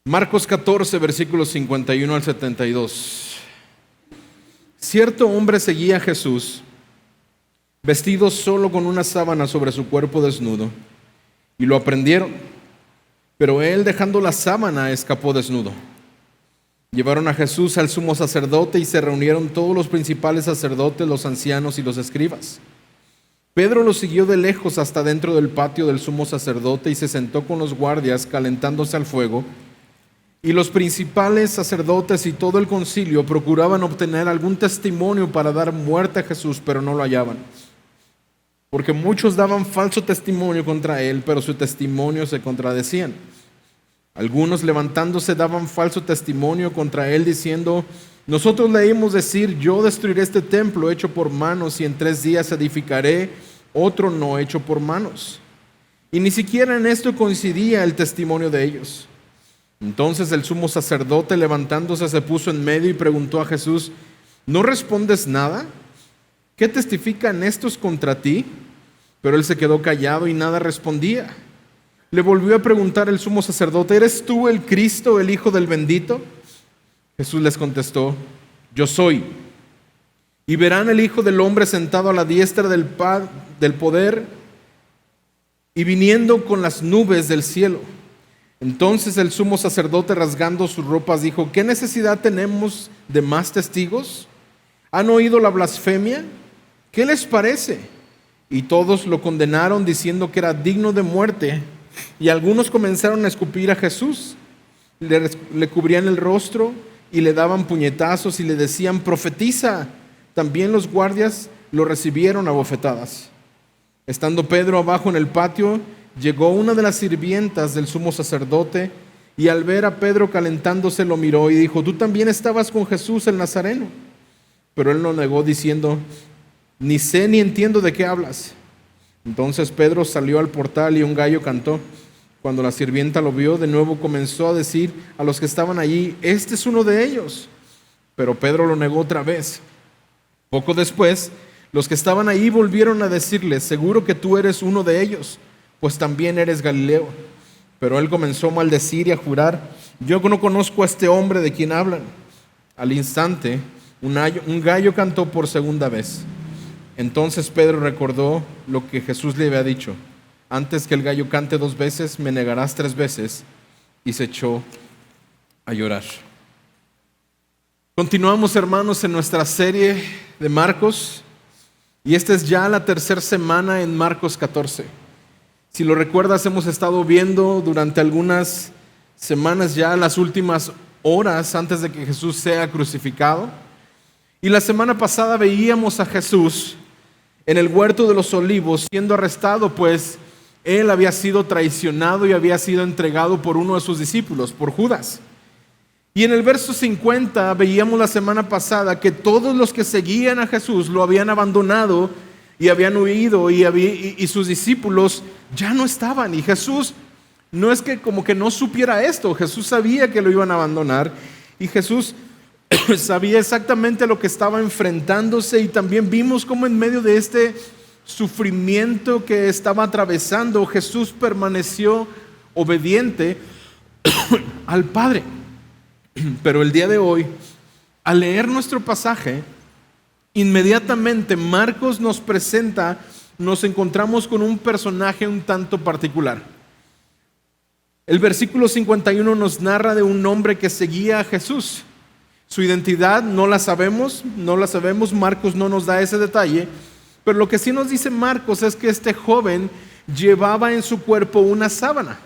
Marcos 14, versículos 51 al 72. Cierto hombre seguía a Jesús, vestido solo con una sábana sobre su cuerpo desnudo, y lo aprendieron, pero él, dejando la sábana, escapó desnudo. Llevaron a Jesús al sumo sacerdote y se reunieron todos los principales sacerdotes, los ancianos y los escribas. Pedro lo siguió de lejos hasta dentro del patio del sumo sacerdote y se sentó con los guardias calentándose al fuego. Y los principales sacerdotes y todo el concilio procuraban obtener algún testimonio para dar muerte a Jesús, pero no lo hallaban. Porque muchos daban falso testimonio contra él, pero su testimonio se contradecían. Algunos, levantándose, daban falso testimonio contra él, diciendo: nosotros le oímos decir, yo destruiré este templo hecho por manos y en 3 días edificaré otro no hecho por manos. Y ni siquiera en esto coincidía el testimonio de ellos. Entonces el sumo sacerdote, levantándose, se puso en medio y preguntó a Jesús: ¿no respondes nada? ¿Qué testifican estos contra ti? Pero él se quedó callado y nada respondía. Le volvió a preguntar el sumo sacerdote: ¿eres tú el Cristo, el Hijo del bendito? Jesús les contestó: yo soy. Y verán el Hijo del hombre sentado a la diestra del poder y viniendo con las nubes del cielo. Entonces el sumo sacerdote, rasgando sus ropas, dijo: ¿qué necesidad tenemos de más testigos? ¿Han oído la blasfemia? ¿Qué les parece? Y todos lo condenaron, diciendo que era digno de muerte. Y algunos comenzaron a escupir a Jesús, le cubrían el rostro y le daban puñetazos y le decían: profetiza. También los guardias lo recibieron a bofetadas. Estando Pedro abajo en el patio, llegó una de las sirvientas del sumo sacerdote y al ver a Pedro calentándose lo miró y dijo: tú también estabas con Jesús el Nazareno. Pero él lo negó, diciendo: ni sé ni entiendo de qué hablas. Entonces Pedro salió al portal y un gallo cantó. Cuando la sirvienta lo vio, de nuevo comenzó a decir a los que estaban allí: este es uno de ellos. Pero Pedro lo negó otra vez. Poco después, los que estaban allí volvieron a decirle: seguro que tú eres uno de ellos, pues también eres Galileo. Pero él comenzó a maldecir y a jurar: yo no conozco a este hombre de quien hablan. Al instante, un gallo cantó por segunda vez. Entonces Pedro recordó lo que Jesús le había dicho: antes que el gallo cante 2 veces, me negarás 3 veces, y se echó a llorar. Continuamos, hermanos, en nuestra serie de Marcos, y esta es ya la 3ª semana en Marcos 14. Si lo recuerdas, hemos estado viendo durante algunas semanas ya las últimas horas antes de que Jesús sea crucificado. Y la semana pasada veíamos a Jesús en el huerto de los olivos siendo arrestado, pues él había sido traicionado y había sido entregado por uno de sus discípulos, por Judas. Y en el verso 50 veíamos la semana pasada que todos los que seguían a Jesús lo habían abandonado y habían huido y sus discípulos ya no estaban. Y Jesús no es que como que no supiera esto, Jesús sabía que lo iban a abandonar y Jesús sabía exactamente lo que estaba enfrentándose, y también vimos cómo en medio de este sufrimiento que estaba atravesando, Jesús permaneció obediente al Padre. Pero el día de hoy, al leer nuestro pasaje, inmediatamente Marcos nos encontramos con un personaje un tanto particular. El versículo 51 nos narra de un hombre que seguía a Jesús. Su identidad no la sabemos, Marcos no nos da ese detalle, pero lo que sí nos dice Marcos es que este joven llevaba en su cuerpo una sábana.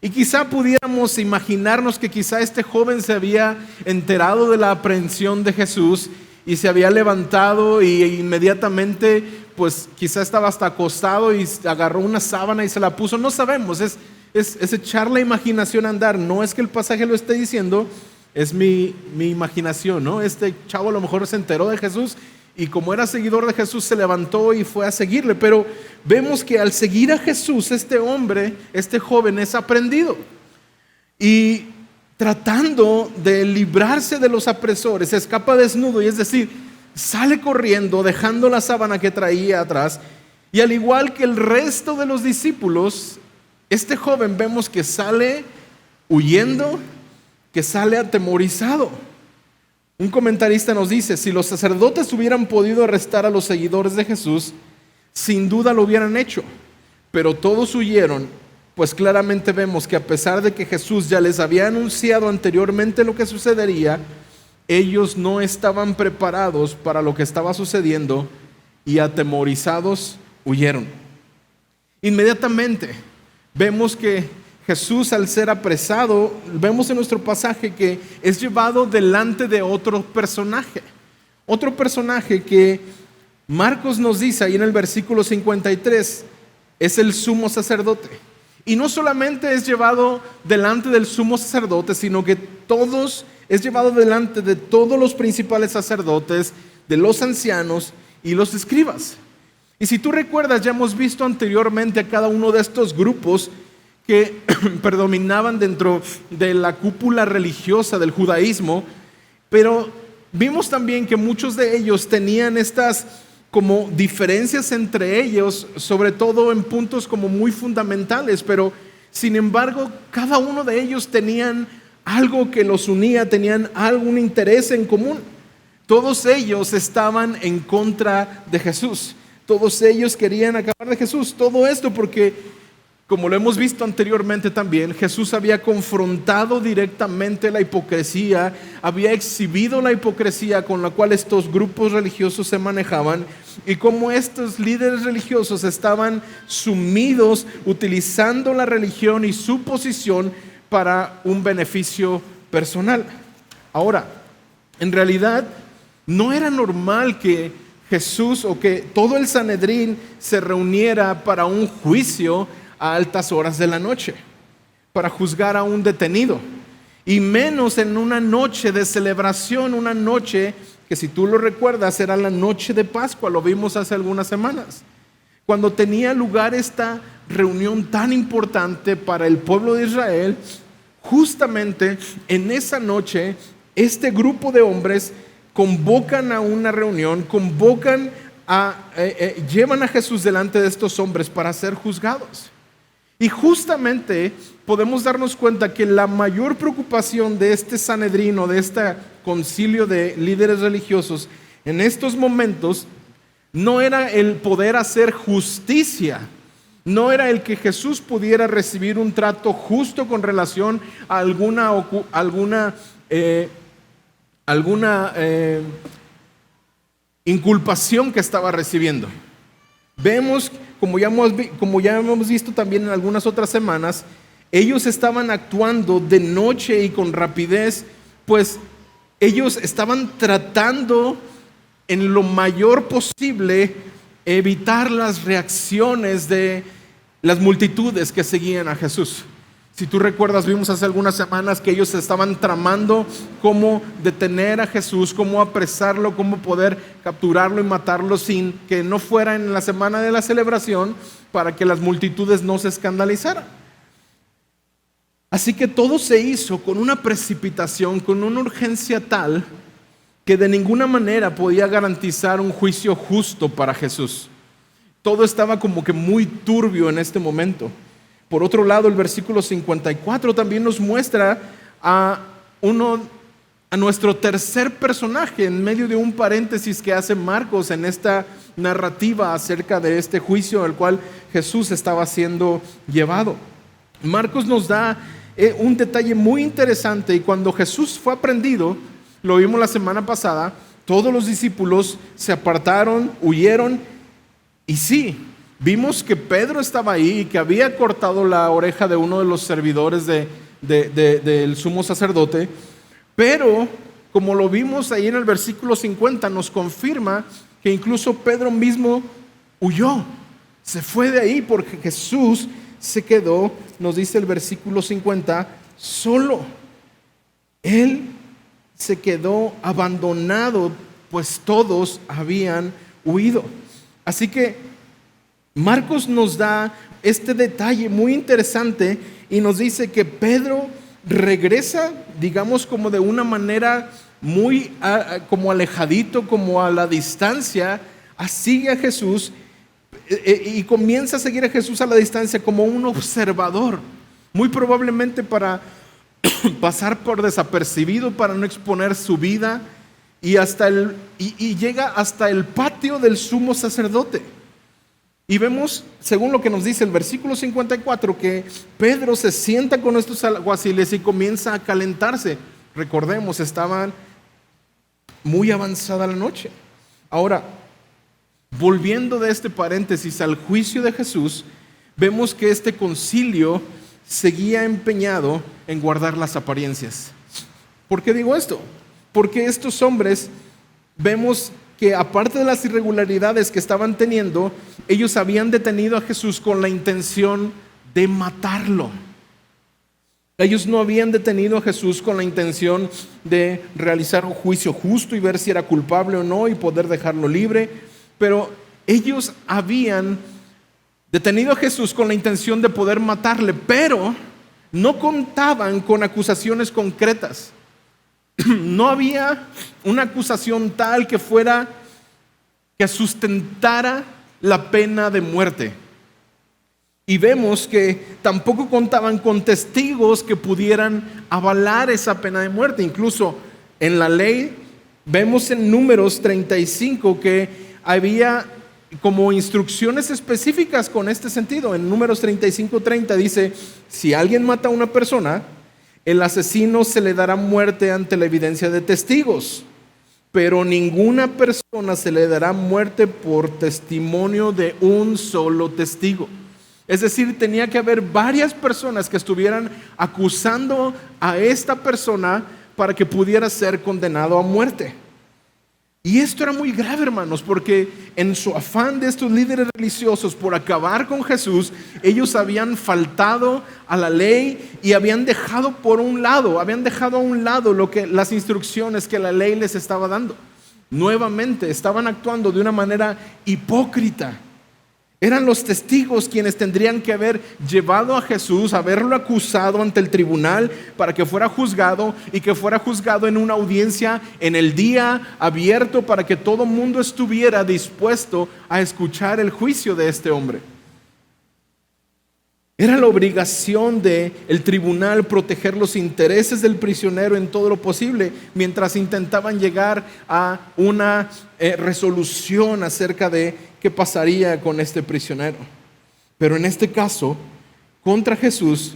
Y quizá pudiéramos imaginarnos que quizá este joven se había enterado de la aprehensión de Jesús y se había levantado y inmediatamente pues quizá estaba hasta acostado y agarró una sábana y se la puso. No sabemos, es echar la imaginación a andar. No es que el pasaje lo esté diciendo, es mi imaginación, ¿no? Este chavo a lo mejor se enteró de Jesús y como era seguidor de Jesús se levantó y fue a seguirle. Pero vemos que al seguir a Jesús, este hombre, este joven es aprehendido. Y tratando de librarse de los apresores, se escapa desnudo, y es decir, sale corriendo dejando la sábana que traía atrás. Y al igual que el resto de los discípulos, este joven vemos que sale huyendo que sale atemorizado. Un comentarista nos dice, si los sacerdotes hubieran podido arrestar a los seguidores de Jesús, sin duda lo hubieran hecho, pero todos huyeron, pues claramente vemos que a pesar de que Jesús ya les había anunciado anteriormente lo que sucedería, ellos no estaban preparados para lo que estaba sucediendo y atemorizados huyeron. Inmediatamente vemos que Jesús, al ser apresado, vemos en nuestro pasaje que es llevado delante de otro personaje que Marcos nos dice ahí en el versículo 53, es el sumo sacerdote. Y no solamente es llevado delante del sumo sacerdote, sino que es llevado delante de todos los principales sacerdotes, de los ancianos y los escribas. Y si tú recuerdas, ya hemos visto anteriormente a cada uno de estos grupos que predominaban dentro de la cúpula religiosa del judaísmo, pero vimos también que muchos de ellos tenían estas como diferencias entre ellos, sobre todo en puntos como muy fundamentales, pero sin embargo cada uno de ellos tenían algo que los unía, tenían algún interés en común. Todos ellos estaban en contra de Jesús, todos ellos querían acabar de Jesús. Todo esto porque, como lo hemos visto anteriormente también, Jesús había confrontado directamente la hipocresía, había exhibido la hipocresía con la cual estos grupos religiosos se manejaban y cómo estos líderes religiosos estaban sumidos utilizando la religión y su posición para un beneficio personal. Ahora, en realidad no era normal que Jesús o que todo el Sanedrín se reuniera para un juicio a altas horas de la noche, para juzgar a un detenido, y menos en una noche de celebración, una noche que, si tú lo recuerdas, era la noche de Pascua, lo vimos hace algunas semanas, cuando tenía lugar esta reunión tan importante para el pueblo de Israel. Justamente en esa noche, este grupo de hombres convocan a una reunión, llevan a Jesús delante de estos hombres para ser juzgados. Y justamente podemos darnos cuenta que la mayor preocupación de este Sanedrín o de este concilio de líderes religiosos en estos momentos no era el poder hacer justicia, no era el que Jesús pudiera recibir un trato justo con relación a alguna inculpación que estaba recibiendo. Vemos, como ya hemos visto también en algunas otras semanas, ellos estaban actuando de noche y con rapidez, pues ellos estaban tratando en lo mayor posible evitar las reacciones de las multitudes que seguían a Jesús. Si tú recuerdas, vimos hace algunas semanas que ellos estaban tramando cómo detener a Jesús, cómo apresarlo, cómo poder capturarlo y matarlo sin que no fuera en la semana de la celebración, para que las multitudes no se escandalizaran. Así que todo se hizo con una precipitación, con una urgencia tal que de ninguna manera podía garantizar un juicio justo para Jesús. Todo estaba como que muy turbio en este momento. Por otro lado, el versículo 54 también nos muestra a nuestro tercer personaje en medio de un paréntesis que hace Marcos en esta narrativa acerca de este juicio al cual Jesús estaba siendo llevado. Marcos nos da un detalle muy interesante, y cuando Jesús fue aprehendido, lo vimos la semana pasada, todos los discípulos se apartaron, huyeron, y sí, vimos que Pedro estaba ahí y que había cortado la oreja de uno de los servidores del sumo sacerdote, pero como lo vimos ahí en el versículo 50, nos confirma que incluso Pedro mismo huyó, se fue de ahí porque Jesús se quedó, nos dice el versículo 50, solo. Él se quedó abandonado, pues todos habían huido. Así que Marcos nos da este detalle muy interesante y nos dice que Pedro regresa, digamos, como de una manera muy como alejadito, como a la distancia, sigue a Jesús y comienza a seguir a Jesús a la distancia como un observador, muy probablemente para pasar por desapercibido para no exponer su vida y llega hasta el patio del sumo sacerdote. Y vemos, según lo que nos dice el versículo 54, que Pedro se sienta con estos alguaciles y comienza a calentarse. Recordemos, estaban muy avanzada la noche. Ahora, volviendo de este paréntesis al juicio de Jesús, vemos que este concilio seguía empeñado en guardar las apariencias. ¿Por qué digo esto? Porque estos hombres, vemos que aparte de las irregularidades que estaban teniendo, ellos habían detenido a Jesús con la intención de matarlo. Ellos no habían detenido a Jesús con la intención de realizar un juicio justo y ver si era culpable o no y poder dejarlo libre, pero ellos habían detenido a Jesús con la intención de poder matarle, pero no contaban con acusaciones concretas. No había una acusación tal que sustentara la pena de muerte. Y vemos que tampoco contaban con testigos que pudieran avalar esa pena de muerte. Incluso en la ley, vemos en Números 35 que había como instrucciones específicas con este sentido. En Números 35:30 dice: si alguien mata a una persona, el asesino se le dará muerte ante la evidencia de testigos, pero ninguna persona se le dará muerte por testimonio de un solo testigo. Es decir, tenía que haber varias personas que estuvieran acusando a esta persona para que pudiera ser condenado a muerte. Y esto era muy grave, hermanos, porque en su afán de estos líderes religiosos por acabar con Jesús, ellos habían faltado a la ley y habían dejado a un lado las instrucciones que la ley les estaba dando. Nuevamente, estaban actuando de una manera hipócrita. Eran los testigos quienes tendrían que haber llevado a Jesús, haberlo acusado ante el tribunal para que fuera juzgado y que fuera juzgado en una audiencia en el día abierto para que todo el mundo estuviera dispuesto a escuchar el juicio de este hombre. Era la obligación del tribunal proteger los intereses del prisionero en todo lo posible, mientras intentaban llegar a una resolución acerca de qué pasaría con este prisionero. Pero en este caso, contra Jesús,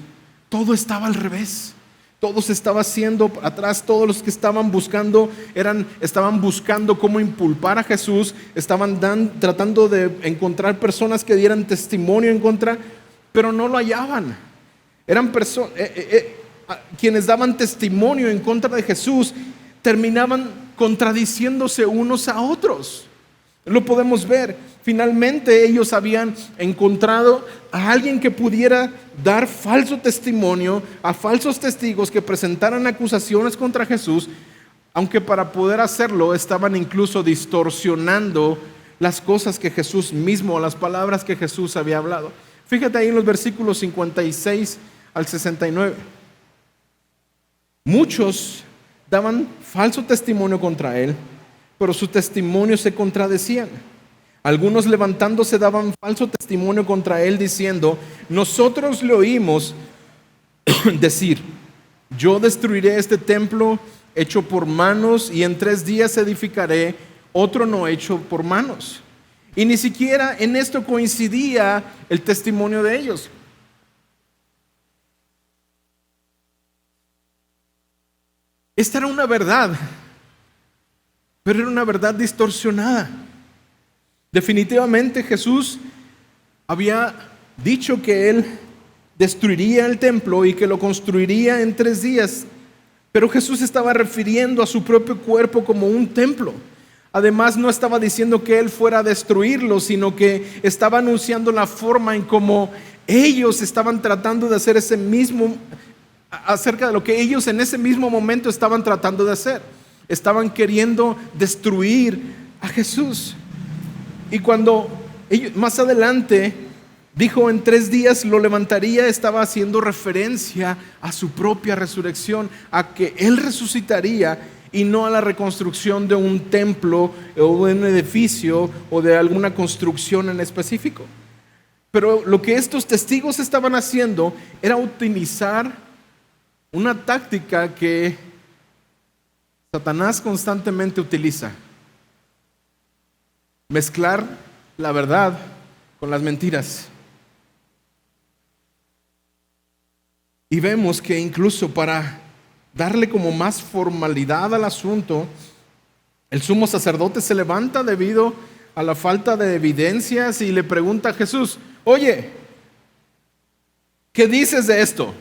todo estaba al revés. Todo se estaba haciendo atrás. Todos los que estaban buscando cómo inculpar a Jesús, estaban tratando de encontrar personas que dieran testimonio en contra, pero no lo hallaban. Eran personas quienes daban testimonio en contra de Jesús, terminaban contradiciéndose unos a otros. Lo podemos ver. Finalmente ellos habían encontrado a alguien que pudiera dar falso testimonio, a falsos testigos que presentaran acusaciones contra Jesús, aunque para poder hacerlo estaban incluso distorsionando las cosas que Jesús mismo, las palabras que Jesús había hablado. Fíjate ahí en los versículos 56 al 69. Muchos daban falso testimonio contra él, pero su testimonio se contradecían. Algunos levantándose daban falso testimonio contra él diciendo: nosotros le oímos decir, yo destruiré este templo hecho por manos y en 3 días edificaré otro no hecho por manos. Y ni siquiera en esto coincidía el testimonio de ellos. Esta era una verdad, pero era una verdad distorsionada. Definitivamente Jesús había dicho que Él destruiría el templo y que lo construiría en 3 días, pero Jesús estaba refiriendo a su propio cuerpo como un templo. Además, no estaba diciendo que Él fuera a destruirlo, sino que estaba anunciando la forma en cómo ellos estaban tratando de hacer acerca de lo que ellos en ese mismo momento estaban tratando de hacer. Estaban queriendo destruir a Jesús. Y cuando ellos, más adelante dijo en 3 días lo levantaría, estaba haciendo referencia a su propia resurrección, a que Él resucitaría y no a la reconstrucción de un templo o de un edificio o de alguna construcción en específico. Pero lo que estos testigos estaban haciendo era utilizar Una táctica que Satanás constantemente utiliza: mezclar la verdad con las mentiras. Y vemos que incluso para darle como más formalidad al asunto, el sumo sacerdote se levanta debido a la falta de evidencias y le pregunta a Jesús: oye, ¿qué dices de esto?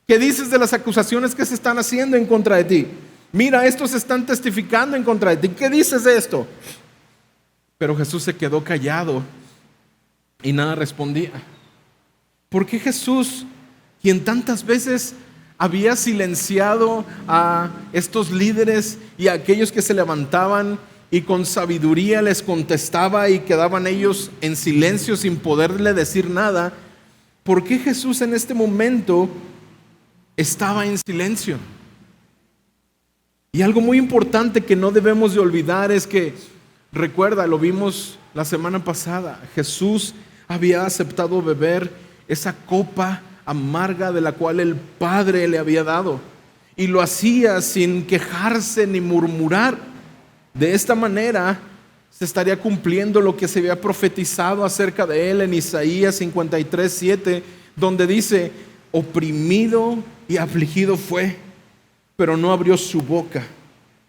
¿Qué dices de las acusaciones que se están haciendo en contra de ti? Mira, estos están testificando en contra de ti. ¿Qué dices de esto? Pero Jesús se quedó callado y nada respondía. ¿Por qué Jesús, quien tantas veces había silenciado a estos líderes y a aquellos que se levantaban y con sabiduría les contestaba y quedaban ellos en silencio sin poderle decir nada, por qué Jesús en este momento estaba en silencio? Y algo muy importante que no debemos de olvidar es que, recuerda, lo vimos la semana pasada, Jesús había aceptado beber esa copa amarga de la cual el Padre le había dado, y lo hacía sin quejarse ni murmurar. De esta manera se estaría cumpliendo lo que se había profetizado acerca de él en Isaías 53:7, donde dice: oprimido y afligido fue, pero no abrió su boca.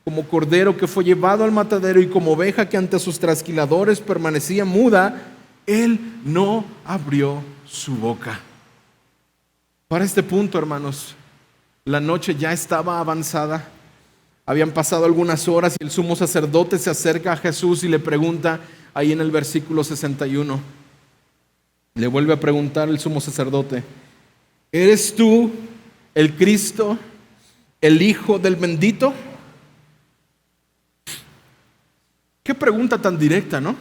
Como cordero que fue llevado al matadero y como oveja que ante sus trasquiladores permanecía muda, él no abrió su boca. Para este punto, hermanos, la noche ya estaba avanzada. Habían pasado algunas horas y el sumo sacerdote se acerca a Jesús y le pregunta, ahí en el versículo 61, le vuelve a preguntar el sumo sacerdote: ¿eres tú el Cristo, el Hijo del bendito? Qué pregunta tan directa, ¿no?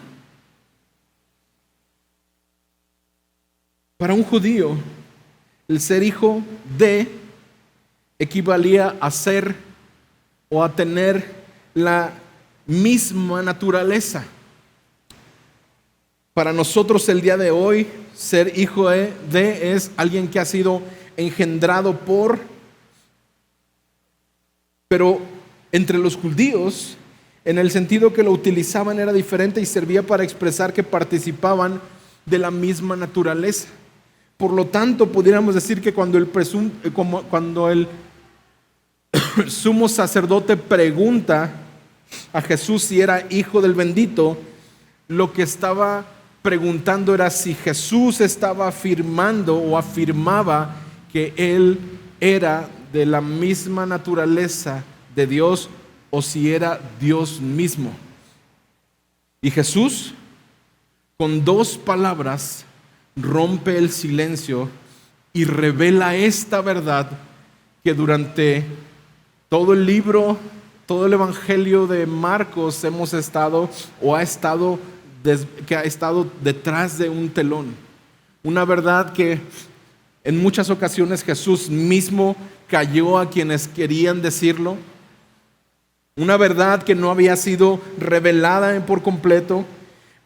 Para un judío, el ser hijo de equivalía a ser o a tener la misma naturaleza. Para nosotros el día de hoy, ser hijo de es alguien que ha sido engendrado por, pero entre los judíos, en el sentido que lo utilizaban era diferente y servía para expresar que participaban de la misma naturaleza. Por lo tanto, pudiéramos decir que cuando el sumo sacerdote pregunta a Jesús si era hijo del bendito, lo que estaba preguntando era si Jesús estaba afirmando o afirmaba que él era de la misma naturaleza de Dios o si era Dios mismo. Y Jesús, con dos palabras, rompe el silencio y revela esta verdad que durante todo el libro, todo el evangelio de Marcos hemos estado o ha estado detrás de un telón. Una verdad que en muchas ocasiones Jesús mismo calló a quienes querían decirlo. Una verdad que no había sido revelada por completo,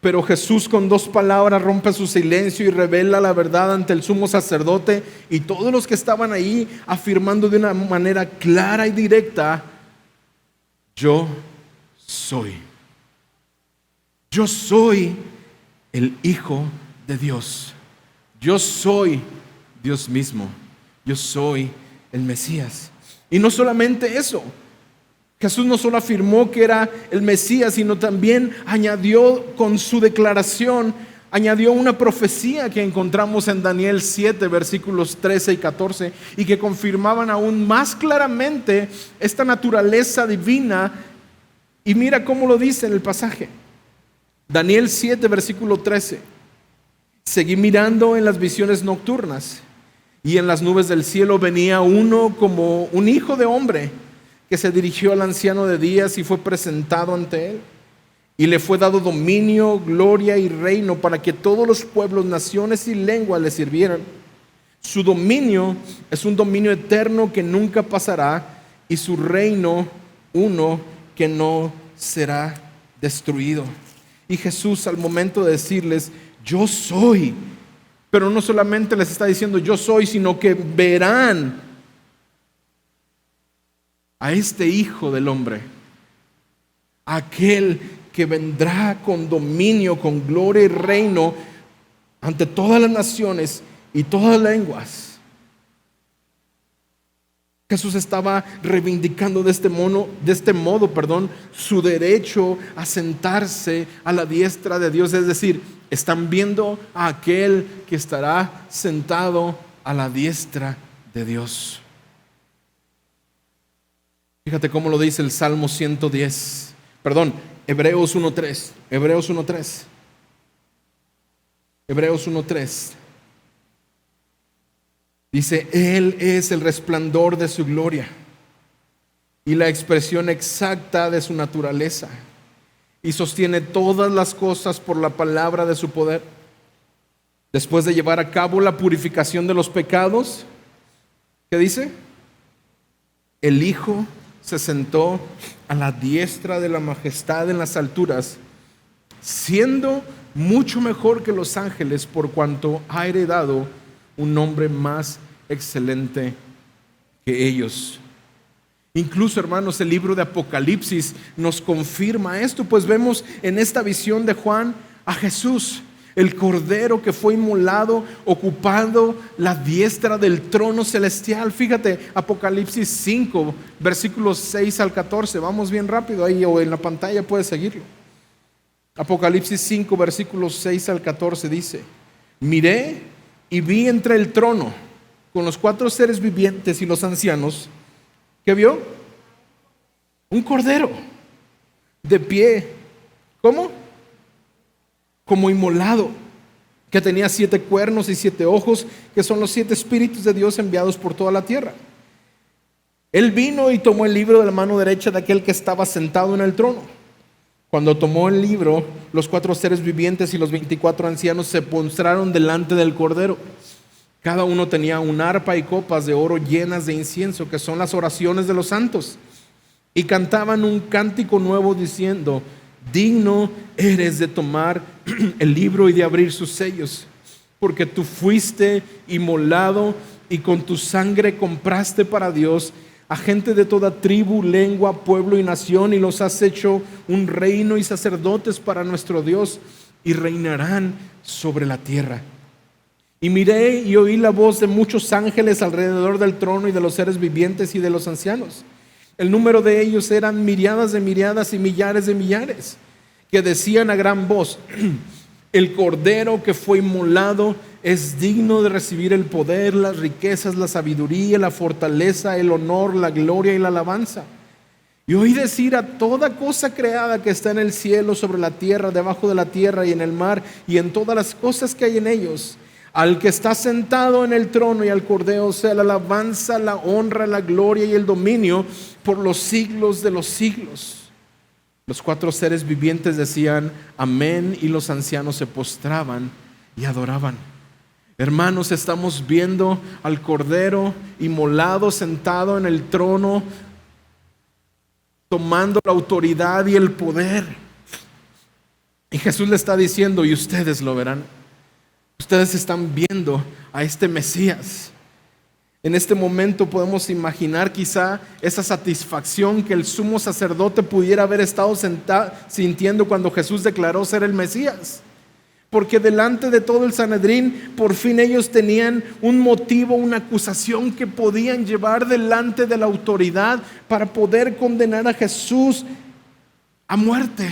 pero Jesús con dos palabras rompe su silencio y revela la verdad ante el sumo sacerdote y todos los que estaban ahí, afirmando de una manera clara y directa: yo soy el Hijo de Dios, yo soy Dios mismo, yo soy el Mesías. Y no solamente eso, Jesús no solo afirmó que era el Mesías, sino también añadió con su declaración, añadió una profecía que encontramos en Daniel 7, versículos 13 y 14, y que confirmaban aún más claramente esta naturaleza divina. Y mira cómo lo dice en el pasaje. Daniel 7, versículo 13. Seguí mirando en las visiones nocturnas, y en las nubes del cielo venía uno como un hijo de hombre, que se dirigió al anciano de días y fue presentado ante él. Y le fue dado dominio, gloria y reino para que todos los pueblos, naciones y lenguas le sirvieran. Su dominio es un dominio eterno que nunca pasará, y su reino uno que no será destruido. Y Jesús, al momento de decirles yo soy, pero no solamente les está diciendo yo soy, sino que verán a este Hijo del Hombre, aquel que vendrá con dominio, con gloria y reino ante todas las naciones y todas las lenguas. Jesús estaba reivindicando de este modo, su derecho a sentarse a la diestra de Dios. Es decir, están viendo a aquel que estará sentado a la diestra de Dios. Fíjate cómo lo dice el Salmo 110. Hebreos 1:3. Hebreos 1:3. Dice, Él es el resplandor de su gloria y la expresión exacta de su naturaleza, y sostiene todas las cosas por la palabra de su poder. Después de llevar a cabo la purificación de los pecados, ¿qué dice? El Hijo se sentó a la diestra de la majestad en las alturas, siendo mucho mejor que los ángeles, por cuanto ha heredado un nombre más excelente que ellos. Incluso, hermanos, el libro de Apocalipsis nos confirma esto, pues vemos en esta visión de Juan a Jesús, el Cordero que fue inmolado, ocupando la diestra del trono celestial. Fíjate, Apocalipsis 5, versículos 6 al 14. Vamos bien rápido ahí, o en la pantalla puedes seguirlo. Apocalipsis 5, versículos 6 al 14 dice: miré y vi entre el trono con los 4 seres vivientes y los ancianos. ¿Qué vio? Un cordero de pie. ¿Cómo? Como inmolado, que tenía 7 cuernos y 7 ojos, que son los 7 espíritus de Dios enviados por toda la tierra. Él vino y tomó el libro de la mano derecha de aquel que estaba sentado en el trono. Cuando tomó el libro, los 4 seres vivientes y los 24 ancianos se postraron delante del cordero. Cada uno tenía un arpa y copas de oro llenas de incienso, que son las oraciones de los santos, y cantaban un cántico nuevo diciendo: digno eres de tomar el libro y de abrir sus sellos, porque tú fuiste inmolado y con tu sangre compraste para Dios a gente de toda tribu, lengua, pueblo y nación, y los has hecho un reino y sacerdotes para nuestro Dios, y reinarán sobre la tierra. Y miré y oí la voz de muchos ángeles alrededor del trono y de los seres vivientes y de los ancianos. El número de ellos eran miríadas de miríadas y millares de millares, que decían a gran voz: el Cordero que fue inmolado es digno de recibir el poder, las riquezas, la sabiduría, la fortaleza, el honor, la gloria y la alabanza. Y oí decir a toda cosa creada que está en el cielo, sobre la tierra, debajo de la tierra y en el mar, y en todas las cosas que hay en ellos: al que está sentado en el trono y al Cordero sea la alabanza, la honra, la gloria y el dominio por los siglos de los siglos. Los 4 seres vivientes decían amén, y los ancianos se postraban y adoraban. Hermanos, estamos viendo al Cordero inmolado, sentado en el trono, tomando la autoridad y el poder. Y Jesús le está diciendo: y ustedes lo verán. Ustedes están viendo a este Mesías. En este momento podemos imaginar quizá esa satisfacción que el sumo sacerdote pudiera haber estado sintiendo cuando Jesús declaró ser el Mesías. Porque delante de todo el Sanedrín, por fin ellos tenían un motivo, una acusación que podían llevar delante de la autoridad para poder condenar a Jesús a muerte.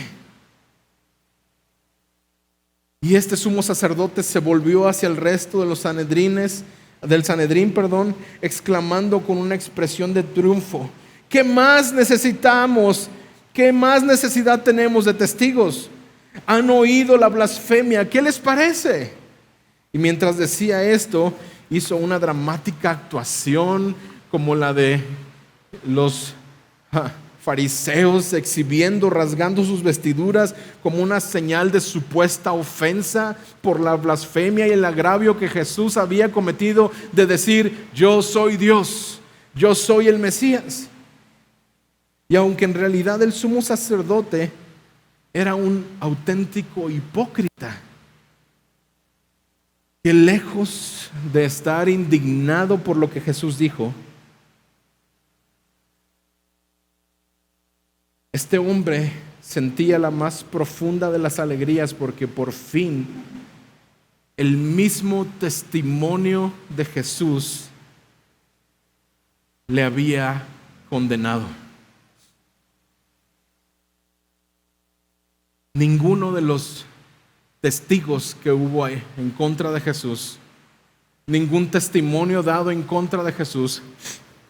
Y este sumo sacerdote se volvió hacia el resto de los del Sanedrín, exclamando con una expresión de triunfo: ¿qué más necesitamos? ¿Qué más necesidad tenemos de testigos? Han oído la blasfemia, ¿qué les parece? Y mientras decía esto, hizo una dramática actuación como la de los fariseos, exhibiendo, rasgando sus vestiduras como una señal de supuesta ofensa por la blasfemia y el agravio que Jesús había cometido de decir: yo soy Dios, yo soy el Mesías. Y aunque en realidad el sumo sacerdote era un auténtico hipócrita, que lejos de estar indignado por lo que Jesús dijo, Este hombre sentía la más profunda de las alegrías porque por fin el mismo testimonio de Jesús le había condenado. Ninguno de los testigos que hubo en contra de Jesús, ningún testimonio dado en contra de Jesús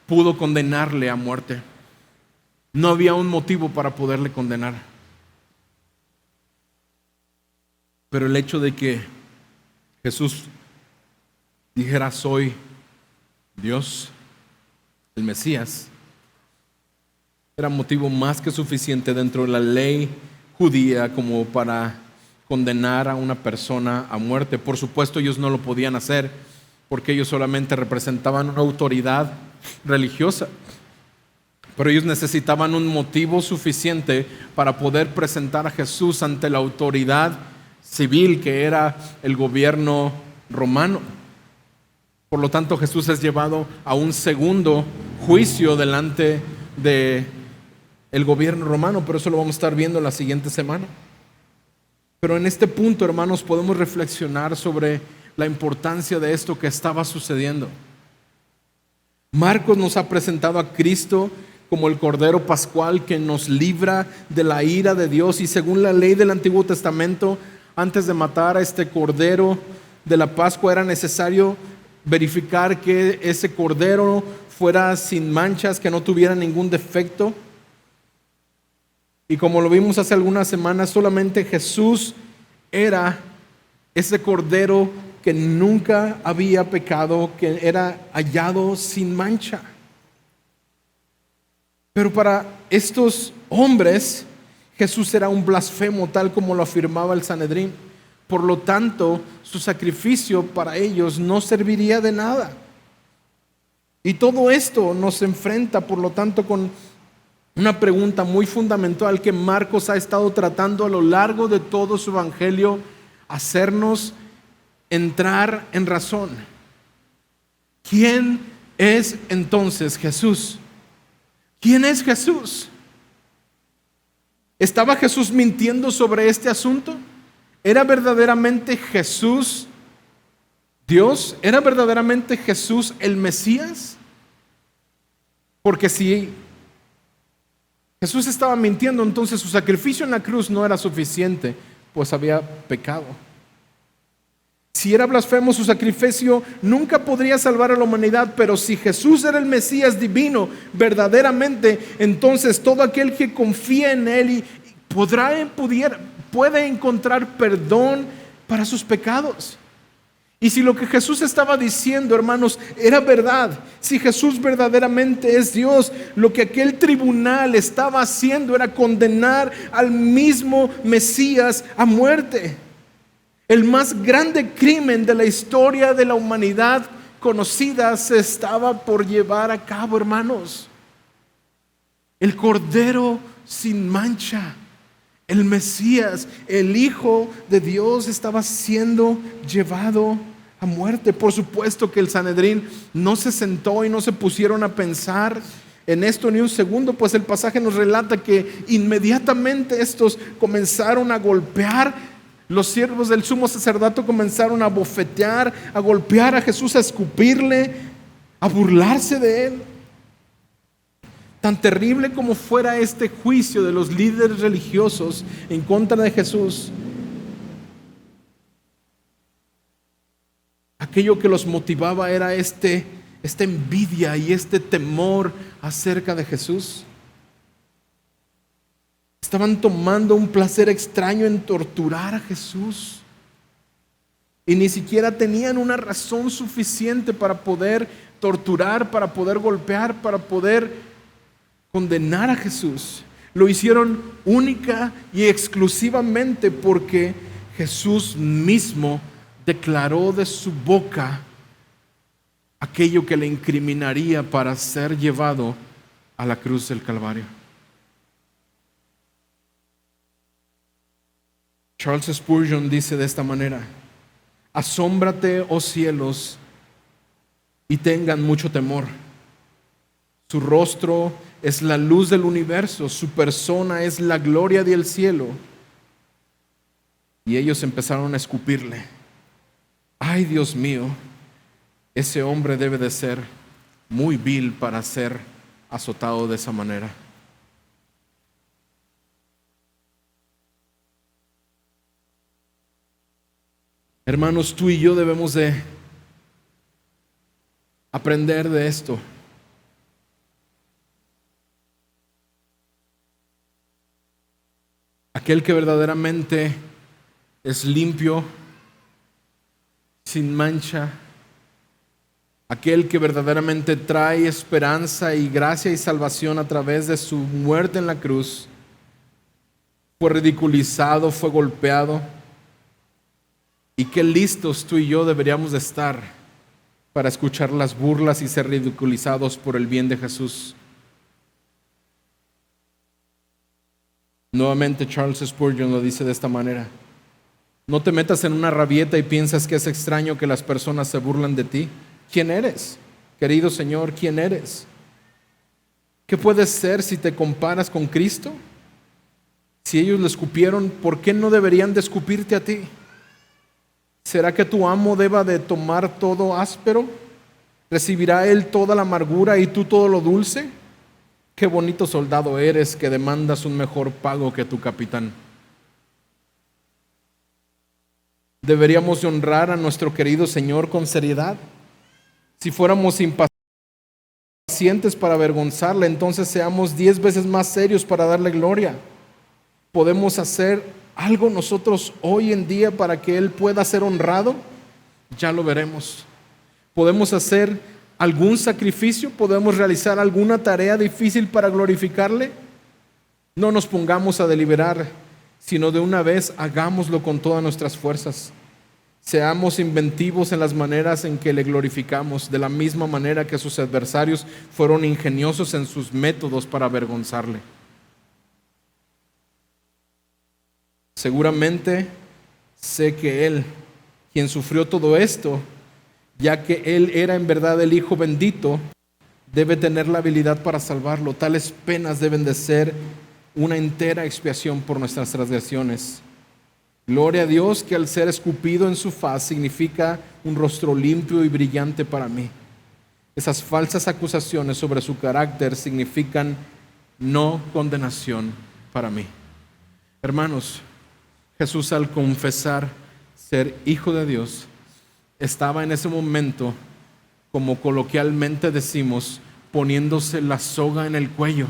pudo condenarle a muerte. No había un motivo para poderle condenar. Pero el hecho de que Jesús dijera: soy Dios, el Mesías, era motivo más que suficiente dentro de la ley judía como para condenar a una persona a muerte. Por supuesto, ellos no lo podían hacer porque ellos solamente representaban una autoridad religiosa, pero ellos necesitaban un motivo suficiente para poder presentar a Jesús ante la autoridad civil que era el gobierno romano. Por lo tanto, Jesús es llevado a un segundo juicio delante de el gobierno romano, pero eso lo vamos a estar viendo la siguiente semana. Pero en este punto, hermanos, podemos reflexionar sobre la importancia de esto que estaba sucediendo. Marcos nos ha presentado a Cristo como el Cordero Pascual que nos libra de la ira de Dios, y según la ley del Antiguo Testamento, antes de matar a este Cordero de la Pascua era necesario verificar que ese Cordero fuera sin manchas, que no tuviera ningún defecto. Y como lo vimos hace algunas semanas, solamente Jesús era ese Cordero que nunca había pecado, que era hallado sin mancha. Pero para estos hombres, Jesús era un blasfemo, tal como lo afirmaba el Sanedrín. Por lo tanto, su sacrificio para ellos no serviría de nada. Y todo esto nos enfrenta, por lo tanto, con una pregunta muy fundamental que Marcos ha estado tratando a lo largo de todo su evangelio, hacernos entrar en razón. ¿Quién es entonces Jesús? ¿Quién es Jesús? ¿Estaba Jesús mintiendo sobre este asunto? ¿Era verdaderamente Jesús Dios? ¿Era verdaderamente Jesús el Mesías? Porque si Jesús estaba mintiendo, entonces su sacrificio en la cruz no era suficiente, pues había pecado. Si era blasfemo, su sacrificio nunca podría salvar a la humanidad, pero si Jesús era el Mesías divino verdaderamente, entonces todo aquel que confía en Él puede encontrar perdón para sus pecados. Y si lo que Jesús estaba diciendo, hermanos, era verdad, si Jesús verdaderamente es Dios, lo que aquel tribunal estaba haciendo era condenar al mismo Mesías a muerte. El más grande crimen de la historia de la humanidad conocida se estaba por llevar a cabo, hermanos. El Cordero sin mancha, el Mesías, el Hijo de Dios, estaba siendo llevado a muerte. Por supuesto que el Sanedrín no se sentó y no se pusieron a pensar en esto ni un segundo, pues el pasaje nos relata que inmediatamente estos comenzaron a golpear. Los siervos del sumo sacerdote comenzaron a bofetear, a golpear a Jesús, a escupirle, a burlarse de él. Tan terrible como fuera este juicio de los líderes religiosos en contra de Jesús, aquello que los motivaba era esta envidia y este temor acerca de Jesús. Estaban tomando un placer extraño en torturar a Jesús. Y ni siquiera tenían una razón suficiente para poder torturar, para poder golpear, para poder condenar a Jesús. Lo hicieron única y exclusivamente porque Jesús mismo declaró de su boca aquello que le incriminaría para ser llevado a la cruz del Calvario. Charles Spurgeon dice de esta manera: asómbrate, oh cielos, y tengan mucho temor. Su rostro es la luz del universo, su persona es la gloria del cielo. Y ellos empezaron a escupirle. Ay, Dios mío, ese hombre debe de ser muy vil para ser azotado de esa manera. Hermanos, tú y yo debemos de aprender de esto. Aquel que verdaderamente es limpio, sin mancha, aquel que verdaderamente trae esperanza y gracia y salvación a través de su muerte en la cruz, fue ridiculizado, fue golpeado. Y qué listos tú y yo deberíamos de estar para escuchar las burlas y ser ridiculizados por el bien de Jesús. Nuevamente Charles Spurgeon lo dice de esta manera: no te metas en una rabieta y piensas que es extraño que las personas se burlan de ti. ¿Quién eres? Querido Señor, ¿quién eres? ¿Qué puedes ser si te comparas con Cristo? Si ellos le escupieron, ¿por qué no deberían de escupirte a ti? ¿Será que tu amo deba de tomar todo áspero? ¿Recibirá él toda la amargura y tú todo lo dulce? Qué bonito soldado eres que demandas un mejor pago que tu capitán. Deberíamos de honrar a nuestro querido Señor con seriedad. Si fuéramos impacientes para avergonzarle, entonces seamos 10 veces más serios para darle gloria. ¿Podemos hacer algo nosotros hoy en día para que Él pueda ser honrado? Ya lo veremos. ¿Podemos hacer algún sacrificio? ¿Podemos realizar alguna tarea difícil para glorificarle? No nos pongamos a deliberar, sino de una vez hagámoslo con todas nuestras fuerzas. Seamos inventivos en las maneras en que le glorificamos, de la misma manera que sus adversarios fueron ingeniosos en sus métodos para avergonzarle. Seguramente sé que Él, quien sufrió todo esto, ya que Él era en verdad el Hijo bendito, debe tener la habilidad para salvarlo. Tales penas deben de ser una entera expiación por nuestras transgresiones. Gloria a Dios que al ser escupido en su faz significa un rostro limpio y brillante para mí. Esas falsas acusaciones sobre su carácter significan no condenación para mí. Hermanos, Jesús, al confesar ser Hijo de Dios, estaba en ese momento, como coloquialmente decimos, poniéndose la soga en el cuello,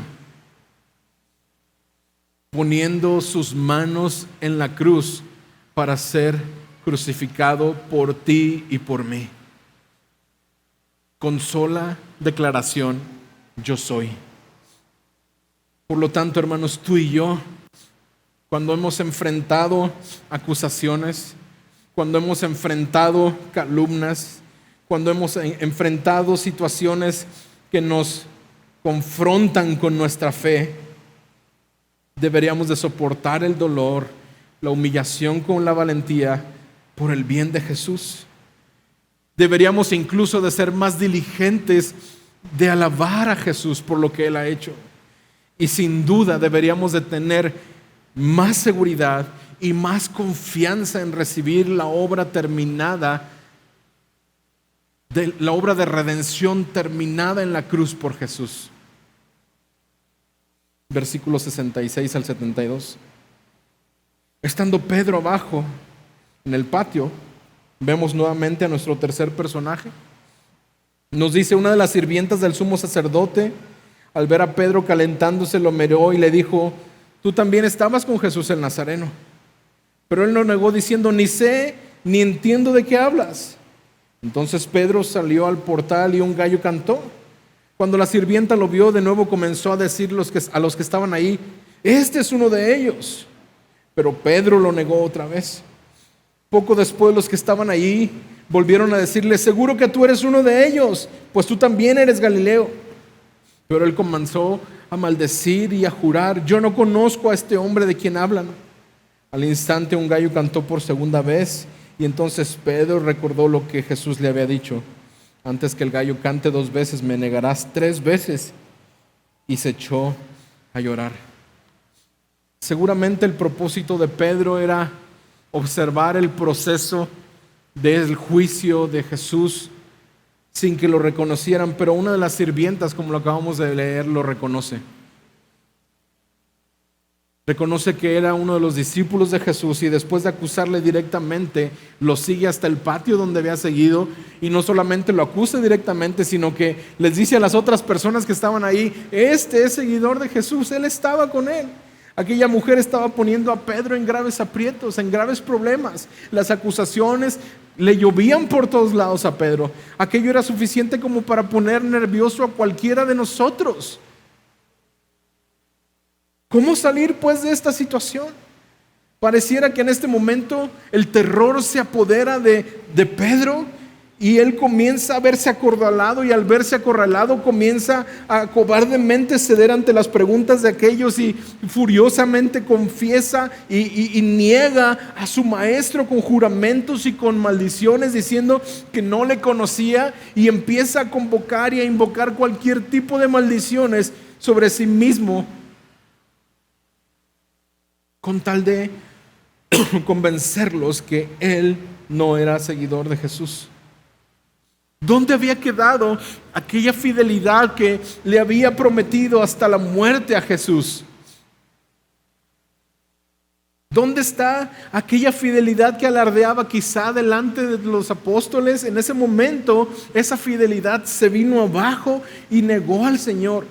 poniendo sus manos en la cruz para ser crucificado por ti y por mí. Con sola declaración, yo soy. Por lo tanto, hermanos, tú y yo, cuando hemos enfrentado acusaciones, cuando hemos enfrentado calumnias, cuando hemos enfrentado situaciones que nos confrontan con nuestra fe, deberíamos de soportar el dolor, la humillación con la valentía por el bien de Jesús. Deberíamos incluso de ser más diligentes de alabar a Jesús por lo que Él ha hecho. Y sin duda deberíamos de tener más seguridad y más confianza en recibir la obra terminada, la obra de redención terminada en la cruz por Jesús. Versículos 66 al 72. Estando Pedro abajo en el patio, vemos nuevamente a nuestro tercer personaje. Nos dice: una de las sirvientas del sumo sacerdote, al ver a Pedro calentándose, lo miró y le dijo: tú también estabas con Jesús el Nazareno. Pero él lo negó diciendo: ni sé ni entiendo de qué hablas. Entonces Pedro salió al portal y un gallo cantó. Cuando la sirvienta lo vio, de nuevo comenzó a decir a los que estaban ahí: este es uno de ellos. Pero Pedro lo negó otra vez. Poco después, los que estaban ahí volvieron a decirle: seguro que tú eres uno de ellos, pues tú también eres Galileo. Pero él comenzó a maldecir y a jurar: yo no conozco a este hombre de quien hablan. Al instante un gallo cantó por segunda vez, y entonces Pedro recordó lo que Jesús le había dicho: antes que el gallo cante 2 veces, me negarás 3 veces. y se echó a llorar. Seguramente el propósito de Pedro era observar el proceso del juicio de Jesús sin que lo reconocieran, pero una de las sirvientas, como lo acabamos de leer, lo reconoce. Reconoce que era uno de los discípulos de Jesús y después de acusarle directamente, lo sigue hasta el patio donde había seguido y no solamente lo acusa directamente, sino que les dice a las otras personas que estaban ahí, este es seguidor de Jesús, él estaba con él. Aquella mujer estaba poniendo a Pedro en graves aprietos, en graves problemas. Las acusaciones le llovían por todos lados a Pedro. Aquello era suficiente como para poner nervioso a cualquiera de nosotros. ¿Cómo salir pues de esta situación? Pareciera que en este momento el terror se apodera de Pedro y él comienza a verse acorralado, y al verse acorralado comienza a cobardemente ceder ante las preguntas de aquellos y furiosamente confiesa y niega a su maestro con juramentos y con maldiciones, diciendo que no le conocía, y empieza a convocar y a invocar cualquier tipo de maldiciones sobre sí mismo con tal de convencerlos que él no era seguidor de Jesús. ¿Dónde había quedado aquella fidelidad que le había prometido hasta la muerte a Jesús? ¿Dónde está aquella fidelidad que alardeaba quizá delante de los apóstoles? En ese momento esa fidelidad se vino abajo y negó al Señor.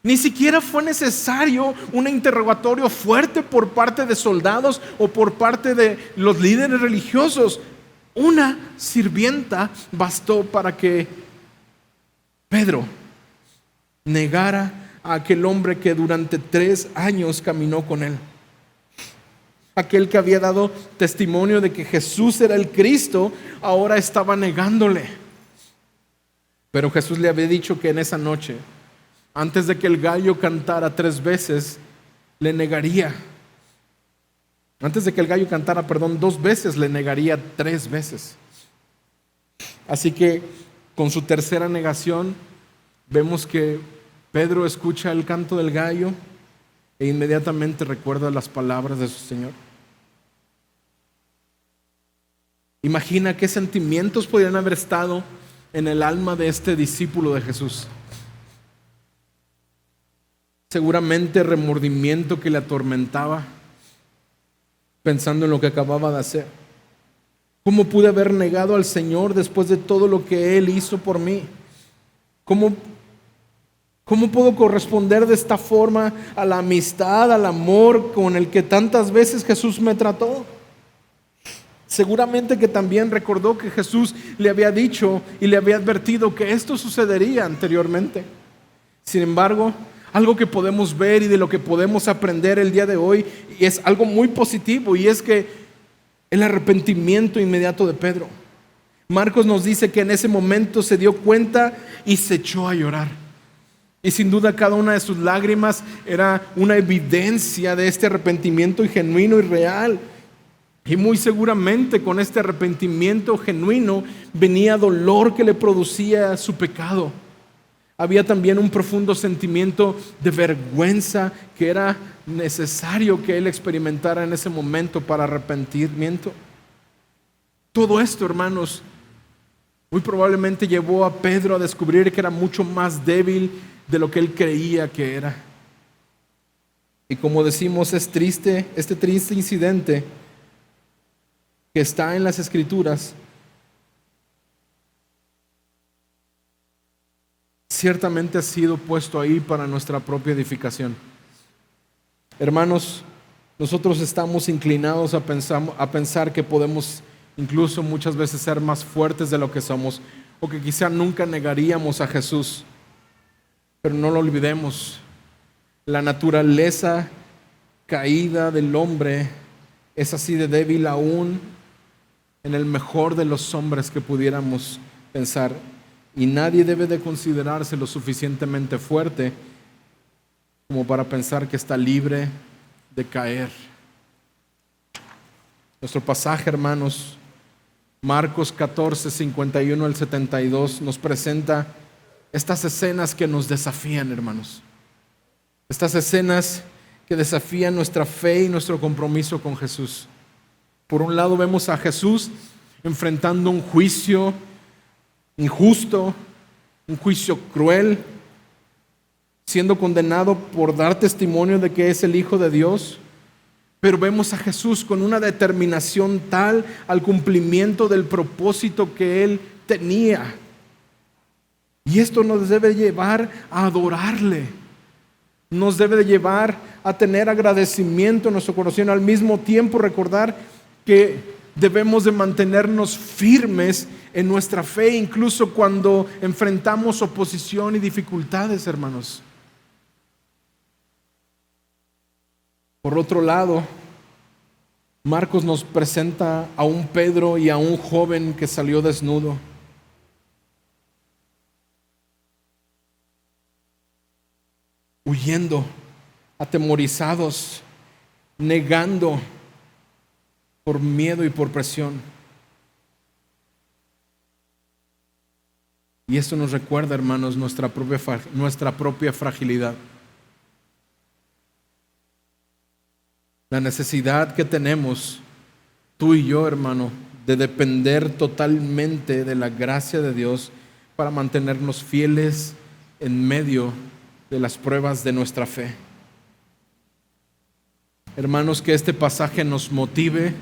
Ni siquiera fue necesario un interrogatorio fuerte por parte de soldados o por parte de los líderes religiosos. Una sirvienta bastó para que Pedro negara a aquel hombre que durante 3 años caminó con él. Aquel que había dado testimonio de que Jesús era el Cristo, ahora estaba negándole. Pero Jesús le había dicho que en esa noche, antes de que el gallo cantara 3 veces, le negaría. Antes de que el gallo cantara, 2 veces, le negaría 3 veces. Así que con su tercera negación, vemos que Pedro escucha el canto del gallo e inmediatamente recuerda las palabras de su Señor. Imagina qué sentimientos podrían haber estado en el alma de este discípulo de Jesús. Seguramente remordimiento que le atormentaba, pensando en lo que acababa de hacer. ¿Cómo pude haber negado al Señor después de todo lo que Él hizo por mí? ¿Cómo puedo corresponder de esta forma a la amistad, al amor con el que tantas veces Jesús me trató? Seguramente que también recordó que Jesús le había dicho y le había advertido que esto sucedería anteriormente. Sin embargo, algo que podemos ver y de lo que podemos aprender el día de hoy, y es algo muy positivo, y es que el arrepentimiento inmediato de Pedro. Marcos nos dice que en ese momento se dio cuenta y se echó a llorar. Y sin duda cada una de sus lágrimas era una evidencia de este arrepentimiento genuino y real. Y muy seguramente con este arrepentimiento genuino venía dolor que le producía su pecado. Había también un profundo sentimiento de vergüenza que era necesario que él experimentara en ese momento para arrepentimiento. Todo esto, hermanos, muy probablemente llevó a Pedro a descubrir que era mucho más débil de lo que él creía que era. Y como decimos, es triste, este triste incidente que está en las Escrituras, ciertamente ha sido puesto ahí para nuestra propia edificación. Hermanos, nosotros estamos inclinados a pensar que podemos incluso muchas veces ser más fuertes de lo que somos, o que quizá nunca negaríamos a Jesús. Pero no lo olvidemos, la naturaleza caída del hombre es así de débil aún en el mejor de los hombres que pudiéramos pensar. Y nadie debe de considerarse lo suficientemente fuerte como para pensar que está libre de caer. Nuestro pasaje, hermanos, Marcos 14, 51 al 72, nos presenta estas escenas que nos desafían, hermanos. Estas escenas que desafían nuestra fe y nuestro compromiso con Jesús. Por un lado vemos a Jesús enfrentando un juicio injusto, un juicio cruel, siendo condenado por dar testimonio de que es el Hijo de Dios. Pero vemos a Jesús con una determinación tal al cumplimiento del propósito que Él tenía. Y esto nos debe llevar a adorarle. Nos debe de llevar a tener agradecimiento en nuestro corazón. Al mismo tiempo recordar que debemos de mantenernos firmes en nuestra fe, incluso cuando enfrentamos oposición y dificultades, hermanos. Por otro lado, Marcos nos presenta a un Pedro y a un joven que salió desnudo. Huyendo, atemorizados, negando por miedo y por presión. Y esto nos recuerda, hermanos, nuestra propia fragilidad. La necesidad que tenemos, tú y yo, hermano, de depender totalmente de la gracia de Dios para mantenernos fieles en medio de las pruebas de nuestra fe. Hermanos, que este pasaje nos motive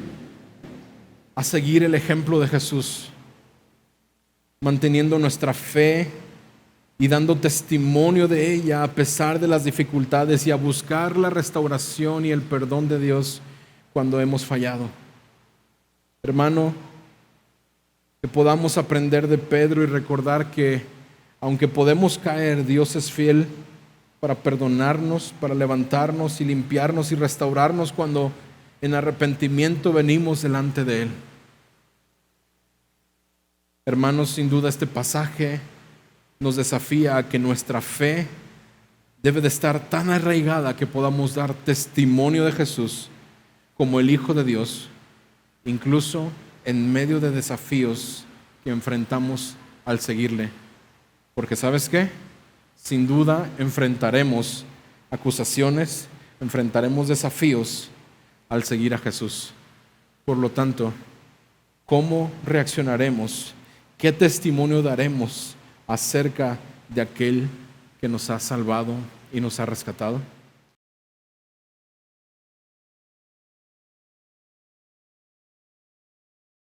a seguir el ejemplo de Jesús, manteniendo nuestra fe y dando testimonio de ella a pesar de las dificultades, y a buscar la restauración y el perdón de Dios cuando hemos fallado. Hermano, que podamos aprender de Pedro y recordar que aunque podemos caer, Dios es fiel para perdonarnos, para levantarnos y limpiarnos y restaurarnos cuando en arrepentimiento venimos delante de Él. Hermanos, sin duda este pasaje nos desafía a que nuestra fe debe de estar tan arraigada que podamos dar testimonio de Jesús como el Hijo de Dios, incluso en medio de desafíos que enfrentamos al seguirle. Porque ¿sabes qué? Sin duda enfrentaremos acusaciones, enfrentaremos desafíos al seguir a Jesús. Por lo tanto, ¿cómo reaccionaremos? ¿Qué testimonio daremos acerca de aquel que nos ha salvado y nos ha rescatado?